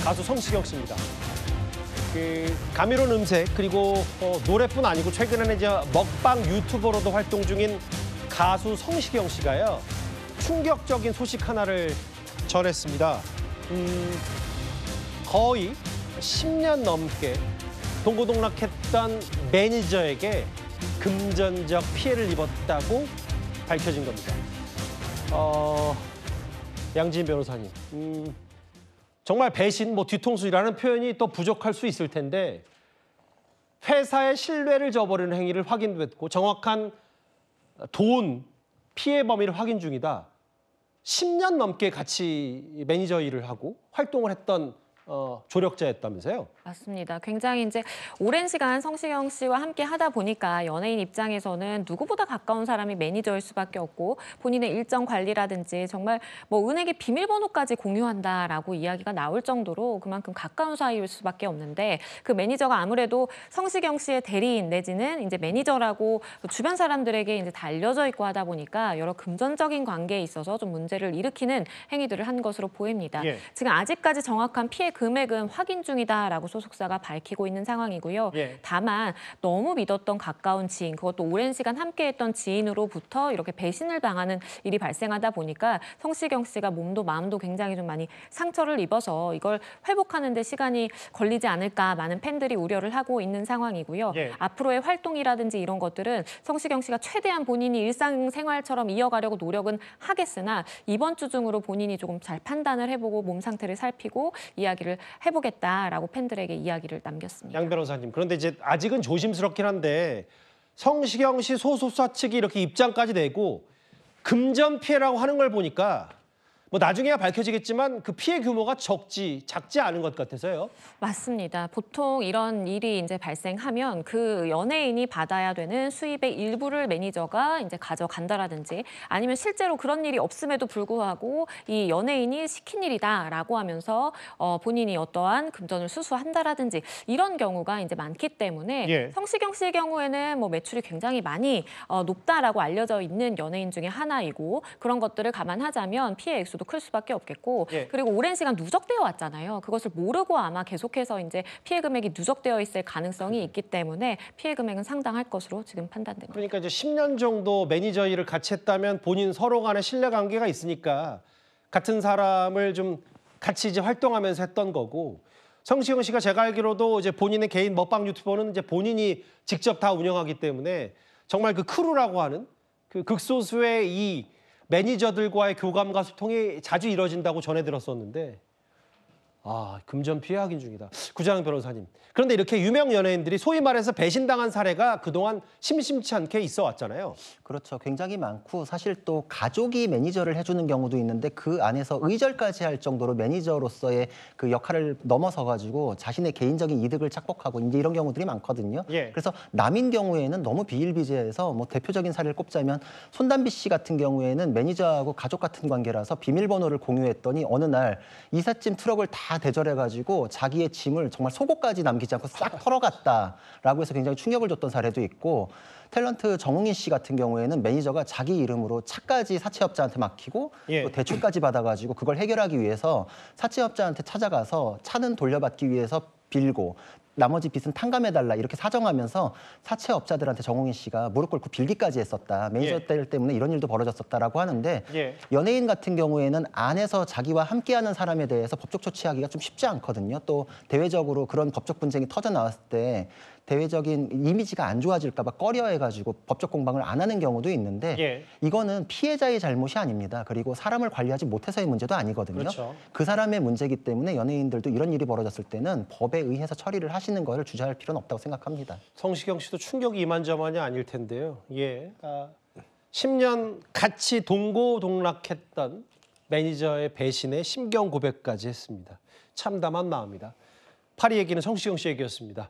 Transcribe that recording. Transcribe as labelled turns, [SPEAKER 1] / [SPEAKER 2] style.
[SPEAKER 1] 가수 성시경 씨입니다. 감미로운 음색 그리고 노래뿐 아니고 최근에는 이제 먹방 유튜버로도 활동 중인 가수 성시경 씨가요. 충격적인 소식 하나를 전했습니다. 거의 10년 넘게 동고동락했던 매니저에게 금전적 피해를 입었다고 밝혀진 겁니다. 양지인 변호사님, 정말 배신, 뒤통수라는 표현이 또 부족할 수 있을 텐데 회사의 신뢰를 저버리는 행위를 확인됐고 정확한 돈 피해 범위를 확인 중이다. 10년 넘게 같이 매니저 일을 하고 활동을 했던 조력자였다면서요?
[SPEAKER 2] 맞습니다. 굉장히 이제 오랜 시간 성시경 씨와 함께 하다 보니까 연예인 입장에서는 누구보다 가까운 사람이 매니저일 수밖에 없고 본인의 일정 관리라든지 정말 은행의 비밀번호까지 공유한다라고 이야기가 나올 정도로 그만큼 가까운 사이일 수밖에 없는데 그 매니저가 아무래도 성시경 씨의 대리인 내지는 이제 매니저라고 주변 사람들에게 이제 다 알려져 있고 하다 보니까 여러 금전적인 관계에 있어서 좀 문제를 일으키는 행위들을 한 것으로 보입니다.
[SPEAKER 1] 예.
[SPEAKER 2] 지금 아직까지 정확한 피해 금액은 확인 중이다라고 소속사가 밝히고 있는 상황이고요.
[SPEAKER 1] 예.
[SPEAKER 2] 다만 너무 믿었던 가까운 지인, 그것도 오랜 시간 함께했던 지인으로부터 이렇게 배신을 당하는 일이 발생하다 보니까 성시경 씨가 몸도 마음도 굉장히 좀 많이 상처를 입어서 이걸 회복하는 데 시간이 걸리지 않을까 많은 팬들이 우려를 하고 있는 상황이고요.
[SPEAKER 1] 예.
[SPEAKER 2] 앞으로의 활동이라든지 이런 것들은 성시경 씨가 최대한 본인이 일상생활처럼 이어가려고 노력은 하겠으나 이번 주 중으로 본인이 조금 잘 판단을 해보고 몸 상태를 살피고 이야기를 해보겠다라고 팬들에게 이야기를 남겼습니다.
[SPEAKER 1] 양 변호사님, 그런데 이제 아직은 조심스럽긴 한데 성시경 씨 소속사 측이 이렇게 입장까지 내고 금전 피해라고 하는 걸 보니까 나중에야 밝혀지겠지만 그 피해 규모가 작지 않은 것 같아서요.
[SPEAKER 2] 맞습니다. 보통 이런 일이 이제 발생하면 그 연예인이 받아야 되는 수입의 일부를 매니저가 이제 가져간다라든지 아니면 실제로 그런 일이 없음에도 불구하고 이 연예인이 시킨 일이다라고 하면서 본인이 어떠한 금전을 수수한다라든지 이런 경우가 이제 많기 때문에
[SPEAKER 1] 예.
[SPEAKER 2] 성시경 씨의 경우에는 매출이 굉장히 많이 높다라고 알려져 있는 연예인 중에 하나이고 그런 것들을 감안하자면 피해 액수도 클 수밖에 없겠고
[SPEAKER 1] 예.
[SPEAKER 2] 그리고 오랜 시간 누적되어 왔잖아요. 그것을 모르고 아마 계속해서 이제 피해 금액이 누적되어 있을 가능성이 있기 때문에 피해 금액은 상당할 것으로 지금 판단됩니다.
[SPEAKER 1] 그러니까 이제 10년 정도 매니저 일을 같이 했다면 본인 서로 간에 신뢰관계가 있으니까 같은 사람을 좀 같이 이제 활동하면서 했던 거고 성시경 씨가 제가 알기로도 이제 본인의 개인 먹방 유튜버는 이제 본인이 직접 다 운영하기 때문에 정말 그 크루라고 하는 그 극소수의 이 매니저들과의 교감과 소통이 자주 이뤄진다고 전해 들었었는데 금전 피해 확인 중이다. 구자영 변호사님. 그런데 이렇게 유명 연예인들이 소위 말해서 배신당한 사례가 그동안 심심치 않게 있어 왔잖아요.
[SPEAKER 3] 그렇죠. 굉장히 많고 사실 또 가족이 매니저를 해주는 경우도 있는데 그 안에서 의절까지 할 정도로 매니저로서의 그 역할을 넘어서 가지고 자신의 개인적인 이득을 착복하고 이제 이런 경우들이 많거든요.
[SPEAKER 1] 예.
[SPEAKER 3] 그래서 남인 경우에는 너무 비일비재해서 대표적인 사례를 꼽자면 손담비 씨 같은 경우에는 매니저하고 가족 같은 관계라서 비밀번호를 공유했더니 어느 날 이삿짐 트럭을 다 대절해가지고 자기의 짐을 정말 속옷까지 남기지 않고 싹 털어갔다라고 해서 굉장히 충격을 줬던 사례도 있고 탤런트 정웅인 씨 같은 경우에는 매니저가 자기 이름으로 차까지 사채업자한테 맡기고
[SPEAKER 1] 예.
[SPEAKER 3] 또 대출까지 받아가지고 그걸 해결하기 위해서 사채업자한테 찾아가서 차는 돌려받기 위해서 빌고 나머지 빚은 탕감해달라 이렇게 사정하면서 사채업자들한테 정홍인 씨가 무릎 꿇고 빌기까지 했었다. 매니저 때문에 이런 일도 벌어졌었다라고 하는데
[SPEAKER 1] 예.
[SPEAKER 3] 연예인 같은 경우에는 안에서 자기와 함께하는 사람에 대해서 법적 조치하기가 좀 쉽지 않거든요. 또 대외적으로 그런 법적 분쟁이 터져 나왔을 때 대외적인 이미지가 안 좋아질까 봐 꺼려해가지고 법적 공방을 안 하는 경우도 있는데
[SPEAKER 1] 예.
[SPEAKER 3] 이거는 피해자의 잘못이 아닙니다. 그리고 사람을 관리하지 못해서의 문제도 아니거든요.
[SPEAKER 1] 그렇죠.
[SPEAKER 3] 그 사람의 문제이기 때문에 연예인들도 이런 일이 벌어졌을 때는 법에 의해서 처리를 하시는 것을 주저할 필요는 없다고 생각합니다.
[SPEAKER 1] 성시경 씨도 충격이 이만저만이 아닐 텐데요. 예. 10년 같이 동고동락했던 매니저의 배신에 심경 고백까지 했습니다. 참담한 마음이다. 파리 얘기는 성시경 씨 얘기였습니다.